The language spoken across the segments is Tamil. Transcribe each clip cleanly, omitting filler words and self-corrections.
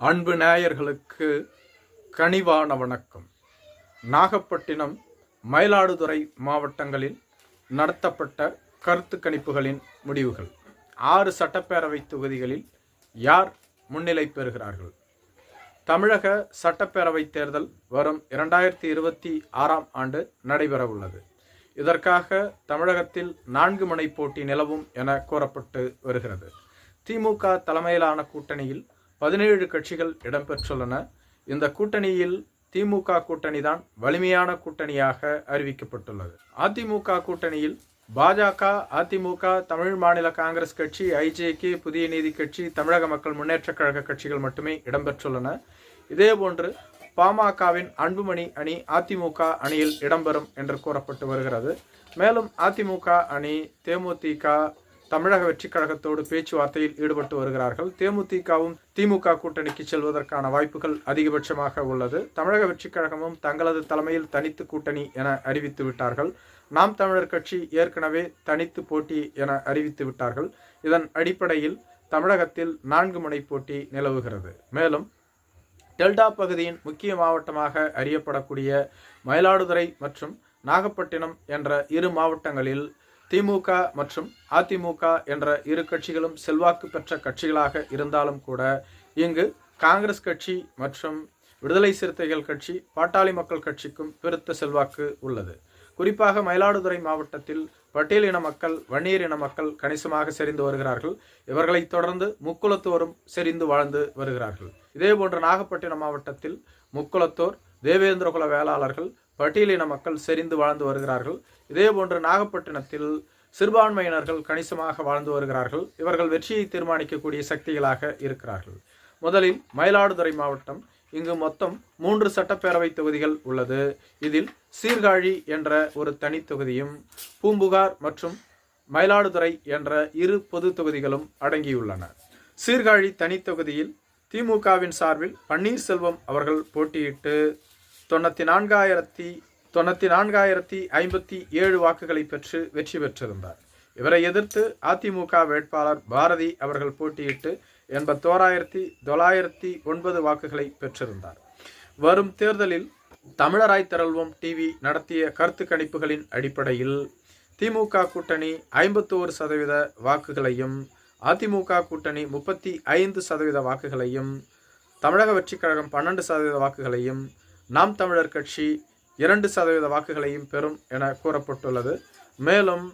அன்பு நேயர்களுக்கு கனிவான வணக்கம். நாகப்பட்டினம், மயிலாடுதுறை மாவட்டங்களில் நடத்தப்பட்ட கருத்து கணிப்புகளின் முடிவுகள். 6 சட்டப்பேரவை தொகுதிகளில் யார் முன்னிலை பெறுகிறார்கள்? தமிழக சட்டப்பேரவை தேர்தல் வரும் 2026ஆம் ஆண்டு நடைபெறவுள்ளது. இதற்காக தமிழகத்தில் 4 முனை போட்டி நிலவும் என கூறப்பட்டு வருகிறது. திமுக தலைமையிலான கூட்டணியில் 17 கட்சிகள் இடம்பெற்றுள்ளன. இந்த கூட்டணியில் திமுக கூட்டணி தான் வலிமையான கூட்டணியாக அறிவிக்கப்பட்டுள்ளது. அதிமுக கூட்டணியில் பாஜக, அதிமுக, தமிழ் மாநில காங்கிரஸ் கட்சி, ஐஜேகே, புதிய நீதி கட்சி, தமிழக மக்கள் முன்னேற்றக் கழக கட்சிகள் மட்டுமே இடம்பெற்றுள்ளன. இதேபோன்று பாமகவின் அன்புமணி அணி அதிமுக அணியில் இடம்பெறும் என்று கூறப்பட்டு வருகிறது. மேலும் அதிமுக அணி தேமுதிக, தமிழக வெற்றி கழகத்தோடு பேச்சுவார்த்தையில் ஈடுபட்டு வருகிறார்கள். தேமுதிகவும் திமுக கூட்டணிக்கு செல்வதற்கான வாய்ப்புகள் அதிகபட்சமாக உள்ளது. தமிழக வெற்றி கழகமும் தங்களது தலைமையில் தனித்து கூட்டணி என அறிவித்து விட்டார்கள். நாம் தமிழர் கட்சி ஏற்கனவே தனித்து போட்டி என அறிவித்து விட்டார்கள். இதன் அடிப்படையில் தமிழகத்தில் 4 முனை போட்டி நிலவுகிறது. மேலும் டெல்டா பகுதியின் முக்கிய மாவட்டமாக அறியப்படக்கூடிய மயிலாடுதுறை மற்றும் நாகப்பட்டினம் என்ற 2 மாவட்டங்களில் திமுக மற்றும் அதிமுக என்ற 2 கட்சிகளும் செல்வாக்கு பெற்ற கட்சிகளாக இருந்தாலும் கூட இங்கு காங்கிரஸ் கட்சி மற்றும் விடுதலை சிறுத்தைகள் கட்சி, பாட்டாளி மக்கள் கட்சிக்கும் பெருத்த செல்வாக்கு உள்ளது. குறிப்பாக மயிலாடுதுறை மாவட்டத்தில் பட்டியல் இன மக்கள், வன்னியர் இன மக்கள் கணிசமாக செறிந்து வருகிறார்கள். இவர்களை தொடர்ந்து முக்குலத்தோரும் செறிந்து வாழ்ந்து வருகிறார்கள். இதேபோன்று நாகப்பட்டினம் மாவட்டத்தில் முக்குலத்தோர், தேவேந்திரகுல வேளாளர்கள், பட்டியலின மக்கள் செறிந்து வாழ்ந்து வருகிறார்கள். இதேபோன்று நாகப்பட்டினத்தில் சிறுபான்மையினர்கள் கணிசமாக வாழ்ந்து வருகிறார்கள். இவர்கள் வெற்றியை தீர்மானிக்கக்கூடிய சக்திகளாக இருக்கிறார்கள். முதலில் மயிலாடுதுறை மாவட்டம். இங்கு மொத்தம் 3 சட்டப்பேரவை தொகுதிகள் உள்ளது. இதில் சீர்காழி என்ற ஒரு தனி தொகுதியும், பூம்புகார் மற்றும் மயிலாடுதுறை என்ற 2 பொது தொகுதிகளும் அடங்கியுள்ளன. சீர்காழி தனி தொகுதியில் திமுகவின் சார்பில் பன்னீர்செல்வம் அவர்கள் போட்டியிட்டு 94,057 வாக்குகளை பெற்று வெற்றி பெற்றிருந்தார். இவரை எதிர்த்து அதிமுக வேட்பாளர் பாரதி அவர்கள் போட்டியிட்டு 81,909 வாக்குகளை பெற்றிருந்தார். வரும் தேர்தலில் தமிழராய் திரள்வோம் டிவி நடத்திய கருத்து கணிப்புகளின் அடிப்படையில் திமுக கூட்டணி 51% வாக்குகளையும், அதிமுக கூட்டணி 35% வாக்குகளையும், தமிழக வெற்றி கழகம் 12% வாக்குகளையும், நாம் தமிழர் கட்சி 2% வாக்குகளையும் பெறும் என கூறப்பட்டுள்ளது. மேலும்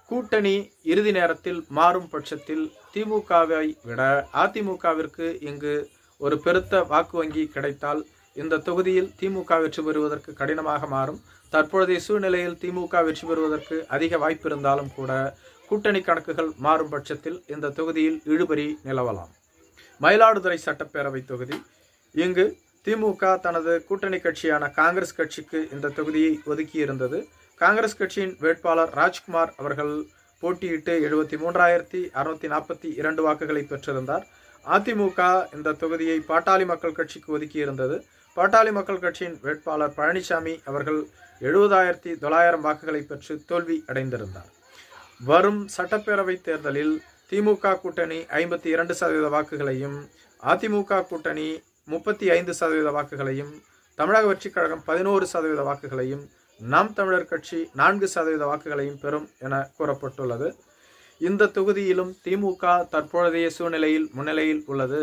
கூட்டணி இறுதி நேரத்தில் மாறும் பட்சத்தில் திமுகவை விட அதிமுகவிற்கு இங்கு ஒரு பெருத்த வாக்கு வங்கி கிடைத்தால் இந்த தொகுதியில் திமுக வெற்றி பெறுவதற்கு கடினமாக மாறும். தற்பொழுதைய சூழ்நிலையில் திமுக வெற்றி பெறுவதற்கு அதிக வாய்ப்பு இருந்தாலும் கூட கூட்டணி கணக்குகள் மாறும் பட்சத்தில் இந்த தொகுதியில் இழுபறி நிலவலாம். மயிலாடுதுறை சட்டப்பேரவை தொகுதி. இங்கு திமுக தனது கூட்டணி கட்சியான காங்கிரஸ் கட்சிக்கு இந்த தொகுதியை ஒதுக்கியிருந்தது. காங்கிரஸ் கட்சியின் வேட்பாளர் ராஜ்குமார் அவர்கள் போட்டியிட்டு 73,642 வாக்குகளை பெற்றிருந்தார். அதிமுக இந்த தொகுதியை பாட்டாளி மக்கள் கட்சிக்கு ஒதுக்கியிருந்தது. பாட்டாளி மக்கள் கட்சியின் வேட்பாளர் பழனிசாமி அவர்கள் 70,900 வாக்குகளை பெற்று தோல்வி அடைந்திருந்தார். வரும் சட்டப்பேரவை தேர்தலில் திமுக கூட்டணி 52% வாக்குகளையும், அதிமுக கூட்டணி 35% வாக்குகளையும், தமிழக வெற்றி கழகம் 11% வாக்குகளையும், நாம் தமிழர் கட்சி 4% வாக்குகளையும் பெறும் என கூறப்பட்டுள்ளது. இந்த தொகுதியிலும் திமுக தற்பொழுதைய சூழ்நிலையில் முன்னிலையில் உள்ளது.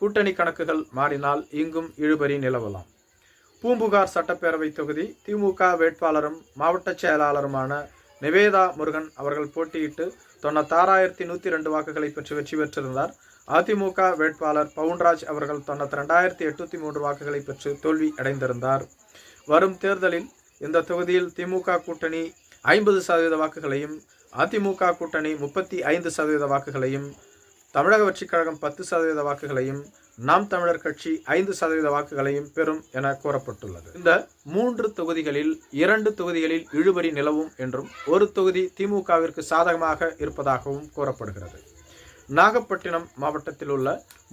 கூட்டணி கணக்குகள் மாறினால் இங்கும் இழுபறி நிலவலாம். பூம்புகார் சட்டப்பேரவை தொகுதி. திமுக வேட்பாளரும் மாவட்ட செயலாளருமான நிவேதா முருகன் அவர்கள் போட்டியிட்டு 96,102 வாக்குகளை பெற்று வெற்றி பெற்றிருந்தார். அதிமுக வேட்பாளர் பவுன்ராஜ் அவர்கள் 92,803 வாக்குகளை பெற்று தோல்வி அடைந்திருந்தார். வரும் தேர்தலில் இந்த தொகுதியில் திமுக கூட்டணி 50% வாக்குகளையும், அதிமுக கூட்டணி 35% வாக்குகளையும், தமிழக வெற்றி கழகம் 10% வாக்குகளையும், நாம் தமிழர் கட்சி 5% வாக்குகளையும் பெறும் என கூறப்பட்டுள்ளது. இந்த 3 தொகுதிகளில் 2 தொகுதிகளில் இழுபறி நிலவும் என்றும், ஒரு தொகுதி திமுகவிற்கு சாதகமாக இருப்பதாகவும் கூறப்படுகிறது. நாகப்பட்டினம் மாவட்டத்தில் உள்ள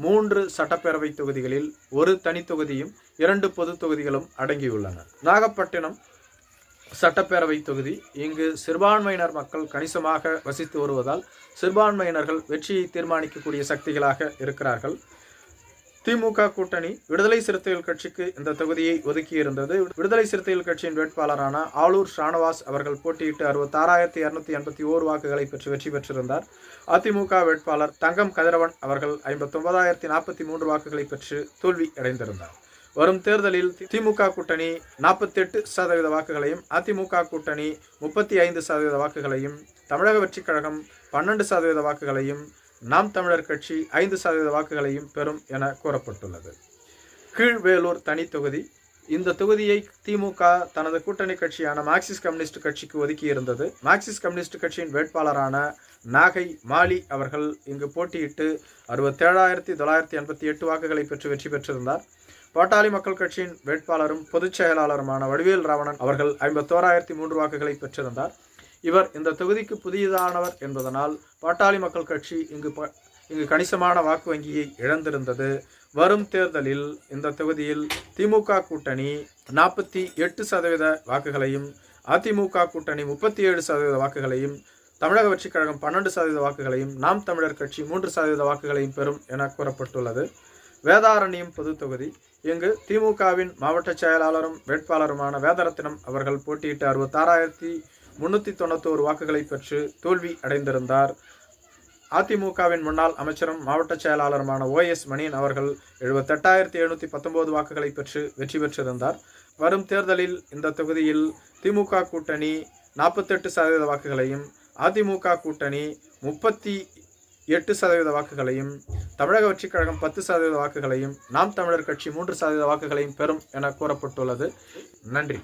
3 சட்டப்பேரவை தொகுதிகளில் ஒரு தனி தொகுதியும் 2 பொது தொகுதிகளும் அடங்கியுள்ளன. நாகப்பட்டினம் சட்டப்பேரவை தொகுதி. இங்கு சிறுபான்மையினர் மக்கள் கணிசமாக வசித்து வருவதால் சிறுபான்மையினர்கள் வெற்றியை தீர்மானிக்கக்கூடிய சக்திகளாக இருக்கிறார்கள். திமுக கூட்டணி விடுதலை சிறுத்தைகள் கட்சிக்கு இந்த தொகுதியை ஒதுக்கியிருந்தது. விடுதலை சிறுத்தைகள் கட்சியின் வேட்பாளரான ஆளூர் ஷானவாஸ் அவர்கள் போட்டியிட்டு 66,281 வாக்குகளை பெற்று வெற்றி பெற்றிருந்தார். அதிமுக வேட்பாளர் தங்கம் கதிரவன் அவர்கள் 59,043 வாக்குகளை பெற்று தோல்வி அடைந்திருந்தார். வரும் தேர்தலில் திமுக கூட்டணி 48% வாக்குகளையும், அதிமுக கூட்டணி 35% வாக்குகளையும், தமிழக வெற்றிக் கழகம் 12% வாக்குகளையும், நாம் தமிழர் கட்சி 5% வாக்குகளையும் பெறும் என கூறப்பட்டுள்ளது. கீழ்வேலூர் தனி தொகுதி. இந்த தொகுதியை திமுக தனது கூட்டணி கட்சியான மார்க்சிஸ்ட் கம்யூனிஸ்ட் கட்சிக்கு ஒதுக்கியிருந்தது. மார்க்சிஸ்ட் கம்யூனிஸ்ட் கட்சியின் வேட்பாளரான நாகை மாலி அவர்கள் இங்கு போட்டியிட்டு 67,988 வாக்குகளை பெற்று வெற்றி பெற்றிருந்தார். பாட்டாளி மக்கள் கட்சியின் வேட்பாளரும் பொதுச் செயலாளருமான வடிவேல் ராவணன் அவர்கள் 51,003 வாக்குகளை பெற்றிருந்தார். இவர் இந்த தொகுதிக்கு புதியதானவர் என்பதனால் பாட்டாளி மக்கள் கட்சி இங்கு கணிசமான வாக்கு வங்கியை இழந்திருந்தது. வரும் தேர்தலில் இந்த தொகுதியில் திமுக கூட்டணி 48% வாக்குகளையும், அதிமுக கூட்டணி 37% வாக்குகளையும், தமிழக வெற்றிக் கழகம் 12% வாக்குகளையும், நாம் தமிழர் கட்சி 3% வாக்குகளையும் பெறும் என கூறப்பட்டுள்ளது. வேதாரண்யம் பொது தொகுதி. இங்கு திமுகவின் மாவட்ட செயலாளரும் வேட்பாளருமான வேதரத்தினம் அவர்கள் போட்டியிட்டு 66,391 வாக்குகளை பெற்று தோல்வி அடைந்திருந்தார். அதிமுகவின் முன்னாள் அமைச்சரும் மாவட்ட செயலாளருமான OS மணியன் அவர்கள் 78,719 வாக்குகளை பெற்று வெற்றி பெற்றிருந்தார். வரும் தேர்தலில் இந்த தொகுதியில் திமுக கூட்டணி 48% வாக்குகளையும், அதிமுக கூட்டணி 38% வாக்குகளையும், தமிழக வெற்றிக் கழகம் 10% வாக்குகளையும், நாம் தமிழர் கட்சி 3% வாக்குகளையும் பெறும் என கூறப்பட்டுள்ளது. நன்றி.